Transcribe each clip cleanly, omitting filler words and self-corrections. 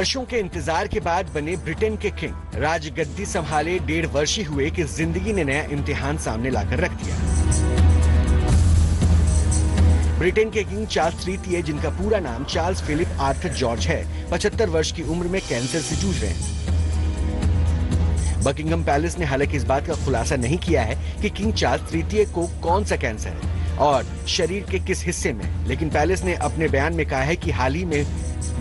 वर्षों के इंतजार के बाद बने ब्रिटेन के किंग राजगद्दी संभाले 1.5 वर्ष ही हुए कि जिंदगी ने नया इम्तिहान सामने लाकर रख दिया। ब्रिटेन के किंग चार्ल्स तृतीय, जिनका पूरा नाम चार्ल्स फिलिप आर्थर जॉर्ज है, 75 वर्ष की उम्र में कैंसर से जूझ रहे हैं। बकिंघम पैलेस ने हालांकि इस बात का खुलासा नहीं किया है कि किंग चार्ल्स तृतीय को कौन सा कैंसर है और शरीर के किस हिस्से में, लेकिन पैलेस ने अपने बयान में कहा है कि हाल ही में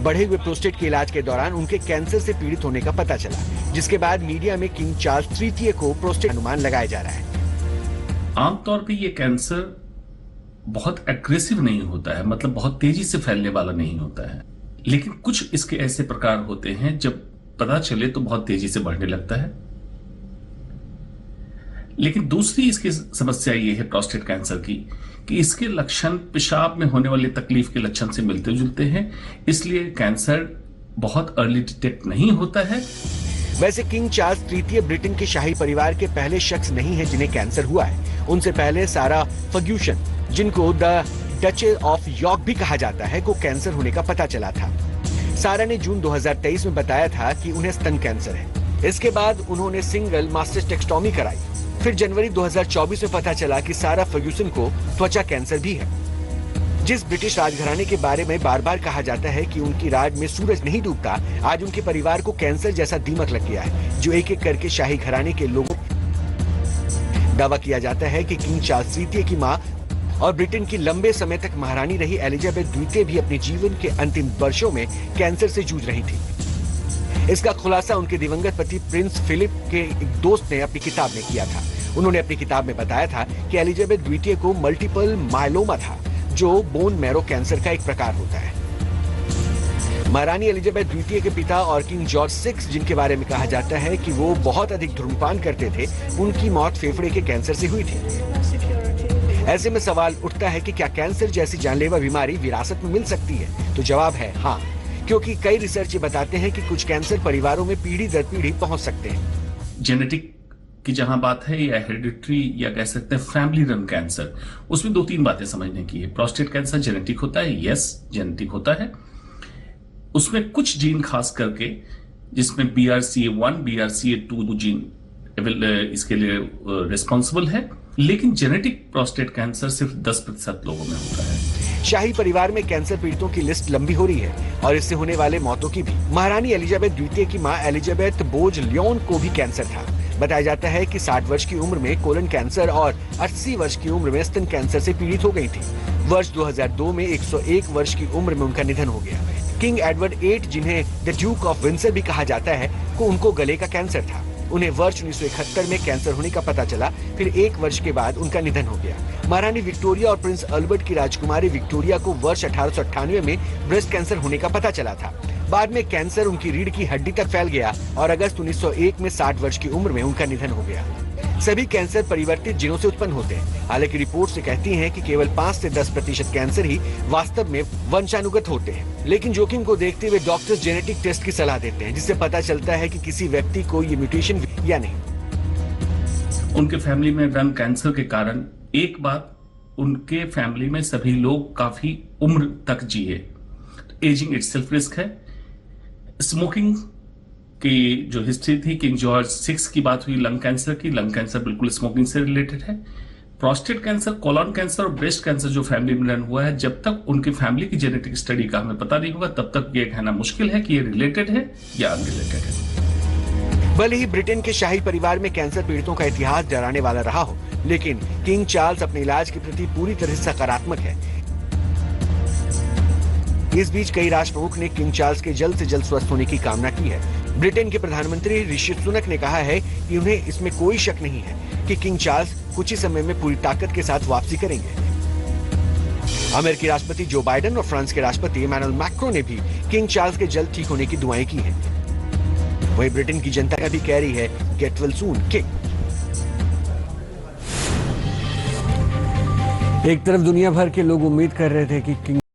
बढ़े हुए प्रोस्टेट के इलाज के दौरान उनके कैंसर से पीड़ित होने का पता चला, जिसके बाद मीडिया में किंग चार्ल्स तृतीय को प्रोस्टेट अनुमान लगाया जा रहा है। आमतौर पे ये कैंसर बहुत एग्रेसिव नहीं होता है, मतलब बहुत तेजी से फैलने वाला नहीं होता है, लेकिन कुछ इसके ऐसे प्रकार होते हैं जब पता चले तो बहुत तेजी से बढ़ने लगता है। लेकिन दूसरी इसकी समस्या ये है प्रोस्टेट कैंसर की कि इसके लक्षण पेशाब में होने वाली तकलीफ के लक्षण से मिलते जुलते हैं, इसलिए कैंसर बहुत अर्ली डिटेक्ट नहीं होता है। वैसे किंग चार्ल्स तृतीय ब्रिटेन के शाही परिवार के पहले शख्स नहीं है जिन्हें कैंसर हुआ है। उनसे पहले सारा फर्ग्यूसन, जिनको द डचेस ऑफ यॉर्क भी कहा जाता है, को कैंसर होने का पता चला था। सारा ने जून 2023 में बताया था कि उन्हें स्तन कैंसर है। इसके बाद उन्होंने सिंगल मास्टेक्टोमी कराई। फिर जनवरी 2024 में पता चला कि सारा फर्ग्यूसन को त्वचा कैंसर भी है। जिस ब्रिटिश राजघराने के बारे में बार बार कहा जाता है कि उनकी राज में सूरज नहीं डूबता, आज उनके परिवार को कैंसर जैसा दीमक लग गया है, जो एक एक करके शाही घराने के लोगों दावा किया जाता है कि किंग चार्ल्स तृतीय की मां और ब्रिटेन की लंबे समय तक महारानी रही एलिजाबेथ द्वितीय भी अपने जीवन के अंतिम वर्षों में कैंसर से जूझ रही थी। इसका खुलासा उनके दिवंगत पति प्रिंस फिलिप के एक दोस्त ने अपनी किताब में किया था। उन्होंने अपनी किताब में बताया था कि एलिजाबेथ द्वितीय को मल्टीपल मायलोमा था, जो बोन मैरो कैंसर का एक प्रकार होता है। महारानी एलिजाबेथ द्वितीय के पिता और किंग जॉर्ज 6, जिनके बारे में कहा जाता है कि वो बहुत अधिक धूम्रपान करते थे, उनकी मौत फेफड़े के कैंसर से हुई थी। ऐसे में सवाल उठता है कि क्या कैंसर जैसी जानलेवा बीमारी विरासत में मिल सकती है? तो जवाब है हाँ, क्योंकि कई रिसर्च बताते हैं कि कुछ कैंसर परिवारों में पीढ़ी दर पीढ़ी पहुंच सकते हैं। जेनेटिक की जहां बात है या हेरिडिटरी या कह सकते हैं फैमिली रन कैंसर, उसमें 2-3 बातें समझने की है। प्रोस्टेट कैंसर जेनेटिक होता है, यस जेनेटिक होता है। उसमें कुछ जीन खास करके, जिसमें BRCA1 BRCA2 जीन इसके लिए रिस्पॉन्सिबल है, लेकिन जेनेटिक प्रोस्टेट कैंसर सिर्फ 10% लोगों में होता है। शाही परिवार में कैंसर पीड़ितों की लिस्ट लंबी हो रही है और इससे होने वाले मौतों की भी। महारानी एलिजाबेथ द्वितीय की मां एलिजाबेथ बोज लियोन को भी कैंसर था। बताया जाता है कि 60 वर्ष की उम्र में कोलन कैंसर और 80 वर्ष की उम्र में स्तन कैंसर से पीड़ित हो गई थी। वर्ष 2002 में 101 वर्ष की उम्र में उनका निधन हो गया। किंग एडवर्ड 8, जिन्हें द ड्यूक ऑफ विंडसर भी कहा जाता है, को उनको गले का कैंसर था। उन्हें वर्ष 1971 में कैंसर होने का पता चला, फिर 1 वर्ष के बाद उनका निधन हो गया। महारानी विक्टोरिया और प्रिंस अल्बर्ट की राजकुमारी विक्टोरिया को वर्ष 1898 में ब्रेस्ट कैंसर होने का पता चला था। बाद में कैंसर उनकी रीढ़ की हड्डी तक फैल गया और अगस्त 1901 में 60 वर्ष की उम्र में उनका निधन हो गया। सभी कैंसर परिवर्तित जीनों से उत्पन्न होते हैं। हालांकि रिपोर्ट से कहती हैं कि केवल 5 से 10% कैंसर ही वास्तव में वंशानुगत होते हैं, लेकिन जोखिम को देखते हुए डॉक्टर्स जेनेटिक टेस्ट की सलाह देते हैं, जिससे पता चलता है कि किसी व्यक्ति को ये म्यूटेशन या नहीं। उनके फैमिली में रन कैंसर के कारण एक बात, उनके फैमिली में सभी लोग काफी उम्र तक जिए। एजिंग इटसेल्फ रिस्क है। स्मोकिंग की जो हिस्ट्री थी, किंग जॉर्ज 6 की बात हुई लंग कैंसर की, लंग कैंसर बिल्कुल स्मोकिंग से रिलेटेड है। प्रोस्टेट कैंसर, कोलन कैंसर और ब्रेस्ट कैंसर जो फैमिली में रन हुआ है, जब तक उनकी फैमिली की जेनेटिक स्टडी का हमें पता नहीं होगा, तब तक ये कहना मुश्किल है कि ये रिलेटेड है या अनरिलेटेड है। भले ही ब्रिटेन के शाही परिवार में कैंसर पीड़ितों का इतिहास डराने वाला रहा हो, लेकिन किंग चार्ल्स अपने इलाज के प्रति पूरी तरह सकारात्मक है। इस बीच कई राष्ट्र प्रमुख ने किंग चार्ल्स के जल्द से जल्द स्वस्थ होने की कामना की है। ब्रिटेन के प्रधानमंत्री ऋषि सुनक ने कहा है कि उन्हें इसमें कोई शक नहीं है कि किंग चार्ल्स कुछ ही समय में पूरी ताकत के साथ वापसी करेंगे। अमेरिकी राष्ट्रपति जो बाइडेन और फ्रांस के राष्ट्रपति इमैनुअल मैक्रों ने भी किंग चार्ल्स के जल्द ठीक होने की दुआएं की हैं। वहीं ब्रिटेन की जनता भी कह रही है, गेट वेल सून किंग। एक तरफ दुनिया भर के लोग उम्मीद कर रहे थे कि किंग